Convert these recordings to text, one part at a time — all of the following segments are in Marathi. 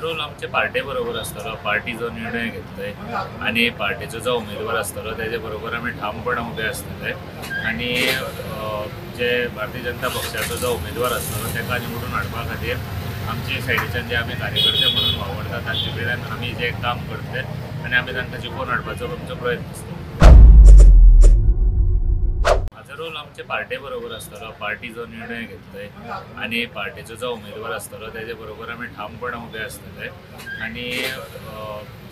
रोल आमचे पार्टी बरोबर आसतलो. पार्टी जो निर्णय घेतलोय आणि पार्टीचो जो उमेदवार आसतलो तेजे बरोबर आमी ठामपणान उबे आसतले आणि जे भारतीय जनता पक्षाचो जो उमेदवार आसतलो तेका निवडून हाडपा खातीर आमचे सायडीच्यान जे आमी कार्यकर्ते म्हणून वावरतात तांचे कडल्यान आमी जे काम करतले आणि आमी तांकां जिखून हाडपाचो आमचो प्रयत्न आसतलो. रोल आमचे पार्टी बरोबर आसतलो. पार्टी जो निर्णय घेतलोय आणि पार्टीचो जो उमेदवार आसतलो तेजे बरोबर आमी ठामपणान उबे आसतले आणि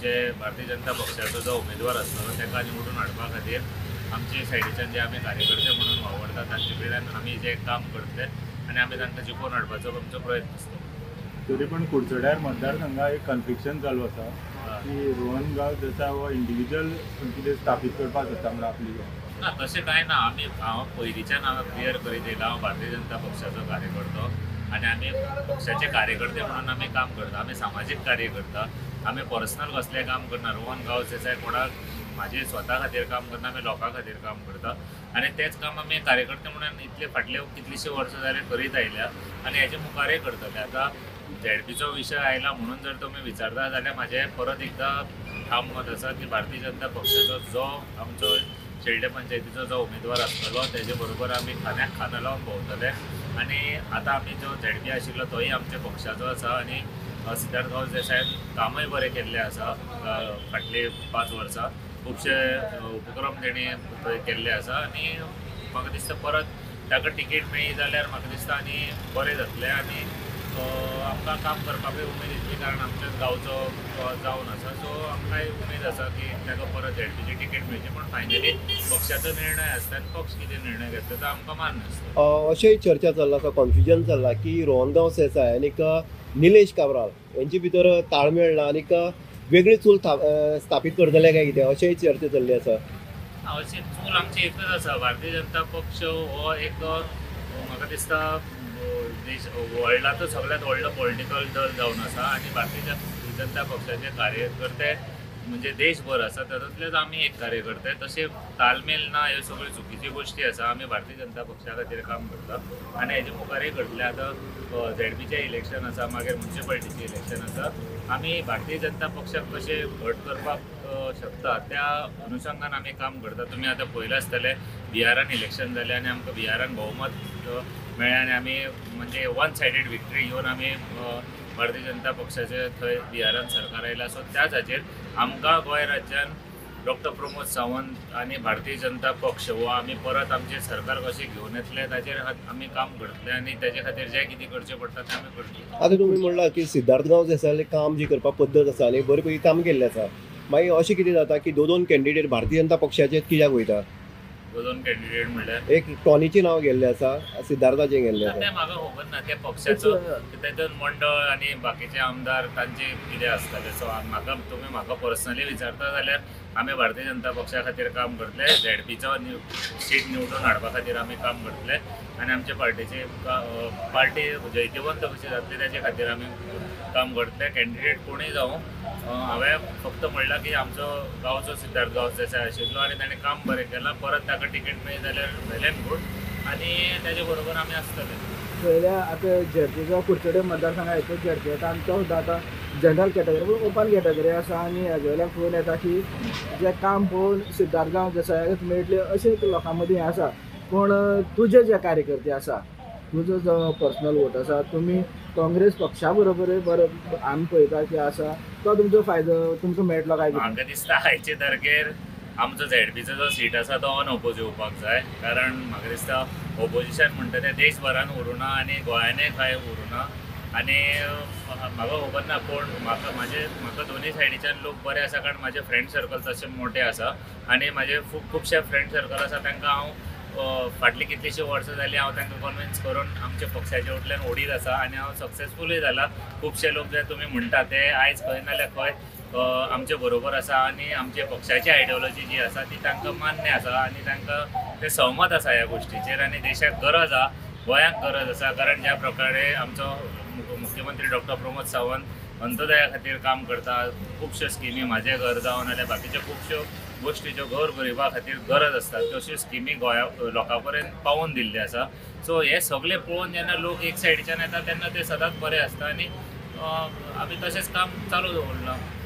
जे भारतीय जनता पक्षाचो जो उमेदवार आसतलो तेका निवडून हाडपा खातीर आमचे सायडीच्यान जे आमी कार्यकर्ते म्हणून वावरतात तांचे कडल्यान आमी जे काम करतले आणि आमी तांकां जिखून हाडपाचो आमचो प्रयत्न आसतलो. तरी पण कुडचड्यार मतदारसंघात एक कन्फ्लिक्शन चालू आसा की रोहन गांव देसाय हो इंडिविज्युअल कितें स्थापीत करपाक सोदता म्हणून आपली ना तशें कांय ना. हांव पयलींच्यान क्लियर करीत येयला हांव भारतीय जनता पक्षाचो कार्यकर्तो आणि आमी पक्षाचे कार्यकर्ते म्हणून आमी काम करता. आमी सामाजीक कार्य करता. आमी पर्सनल कसलें काम करना. रोहन गांव देसाय कोणाक म्हाजे स्वता खातीर काम करना. आमी लोकां खातीर काम करता आणि तेच काम आमी कार्यकर्ते म्हणून इतले फाटले कितलींशीं वर्सां जाले करीत आयल्या आणि हेजे मुखारय करतले. आतां झेडपीचो विशय आयला म्हणून जर तुमी विचारता जाल्यार म्हाजें परत एकदां ठाम मत आसा की भारतीय जनता पक्षाचो जो आमचो शेळडे पंचायतीचो जो उमेदवार आसतलो तेजे बरोबर आमी खांद्याक खांदो लावन भोंवतले आणि आतां आमी जो झेडपी आशिल्लो तोय आमच्या पक्षाचो आसा आणि सिद्धार्थ गांवस देसायान कामय बरें केल्लें आसा. फाटलीं 5 वर्सां खुबशे उपक्रम तेणी थंय केल्ले आसा आणि म्हाका दिसता परत ताका तिकेट मेळ्ळी जाल्यार म्हाका दिसता आनी बरें जातलें आणि आमकां काम करपाकूय उमेद येतली कारण आमच्याच गांवचो जावन आसा. सो आमकांय उमेद आसा की ताका परत झेडपीची तिकेट मेळची. पण फायनली पक्षाचो निर्णय आसता आनी पक्ष कितें निर्णय घेतलो तो आमकां मान्य आसता. अशेंय चर्चा चल्ला आसा, कन्फ्युजन चल्ला की रोहन गांव देसाय आनीक निलेश काब्राल यांचे भितर ताळमेळ ना आनीक वेगळी चूल स्थापीत करतले काय कितें अशेंय चर्चा चल्ली आसा. अशी चूल आमची एकच आसा. भारतीय जनता पक्ष हो एक म्हाका दिसता वर्ल्डाचो सगळ्यात व्हडलो पॉलिटिकल दल जावन आसा आणि भारतीय जनता पक्षाचे कार्यकर्ते म्हणजे देशभर आसा. तातूंतलेच आमी एक कार्यकर्ते. तशें तालमेल ना ह्यो सगळ्यो चुकीच्यो गोश्टी आसा. आमी भारतीय जनता पक्षा खातीर काम करता आणि हेजे मुखारय करतले. आतां झेडपीचें इलेक्शन आसा, मागीर म्युन्सिपाल्टीचें इलेक्शन आसा. आमी भारतीय जनता पक्षाक कशें घट करपाक शकता त्या अनुशंगान आमी काम करता. तुमी आतां पळयलें आसतलें बिहारान इलेक्शन जालें आणि आमकां बिहारान भोवमत मेळ्ळें आणि आमी म्हणजे वन सायडेड विक्ट्री घेवन आमी भारतीय जनता पक्षाचे थंय बिहारान सरकार आयला. सो त्याच हाचेर आमकां गोंय राज्यान डॉक्टर प्रमोद सावंत आणि भारतीय जनता पक्ष हो आमी परत आमचे सरकार कशें घेवन येतले ताचेर आमी काम करतले आणि ताचे खातीर जें कितें करचें पडटा तें आमी करतले. आतां तुमी म्हणला की सिद्धार्थ गांव देसाय काम जी करपाक पद्दत आसा आनी बरे पैकी काम केल्लें आसा. मागीर अशें कितें जाता की दोन कॅन्डिडेट भारतीय जनता पक्षाचे कित्याक वयता? दोन कॅन्डिडेट म्हणल्यार एक टॉनीचें नांव गेल्लें आसा, सिद्धार्थाचें गेल्लें आसा. तें म्हाका खबर ना. ते पक्षाचो तेतून मंडळ आणि बाकीचे आमदार तांचे कितें आसतलें. सो म्हाका पर्सनली विचारता जाल्यार आमी भारतीय जनता पक्षा खातीर काम करतले. झेडपीचो सीट निवडून हाडपा खातीर आमी काम करतले आणि आमच्या पार्टीची पार्टी जैतिवंत कशी जातली ताचे खातीर आमी काम करतले. कॅन्डिडेट कोणूय जावं. हांवें फक्त म्हणलां की आमचो गांवचो सिद्धार्थ गांवस देसाय आशिल्लो आणि ताणें काम बरें केलां. परत ताका तिकेट मेळ्ळी जाल्यार वेलेन गूड आणि ताजे बरोबर आमी आसतले. पयल्या आतां झेडपीचो कुडचडे मतदारसंघ येतो झेडपी आमचो सुद्दां आतां जनरल कॅटेगरी पूण ओपन कॅटेगरी आसा आणि हाजे वयल्यान फोन येता की जें काम पळोवन सिद्धार्थ गांवस देसायाक मेळटलें अशें लोकां मदीं आसा. पूण तुजे जे कार्यकर्ते आसा, तुजो जो पर्सनल वोट आसा, तुमी काँग्रेस पक्षा बरोबरूय बरो आमी पळयता की आसा तो तुमचो फायदो तुमकां मेळटलो काय? म्हाका दिसता आयचे तारखेर आमचो झेडपीचो जो सीट आसा तो अनओपोज येवपाक जाय. कारण म्हाका दिसता ओपोजिशन म्हणटा तें देशभरान उरूना आणि गोंयानूय कांय उरूना आणि म्हाका खबर ना. पूण म्हाका दोनूय सायडीच्यान लोक बरे आसा कारण म्हाजे फ्रेंड सर्कल तशें मोठे आसा आणि म्हाजे खुबशे फ्रेंड सर्कल आसा तांकां हांव फाटलीं कितलींशीं वर्सां जालीं हांव तांकां कन्विन्स करून आमच्या पक्षाचे वटल्यान ओडीत आसा आणि हांव सक्सेसफूलय जाला. खुबशे लोक जे तुमी म्हणटा ते आयज खंय नाल्यार खंय आमचे बरोबर आसा आणि आमचे पक्षाची आयडियोलॉजी जी आसा ती तांकां मान्य आसा आणि तांकां ते सहमत आसा ह्या गोश्टीचेर आणि देशाक गरज आसा, गोंयाक गरज आसा. कारण ज्या प्रकारे आमचो मुख्यमंत्री डॉक्टर प्रमोद सावंत अंत्योदया खातीर काम करता. खुबश्यो स्किमी म्हाजें घर जावं नाल्यार बाकीच्यो खुबश्यो गोश्टीच्यो गोर गरिबा खातीर गरज आसता तश्यो स्किमी गोंया लोकां पर्यंत पावोवन दिल्ले आसा. सो हे सगळे पळोवन जेन्ना लोक एक सायडीच्यान येता तेन्ना ते सदांच बरे आसता आणि आमी तशेंच काम चालू दवरलां.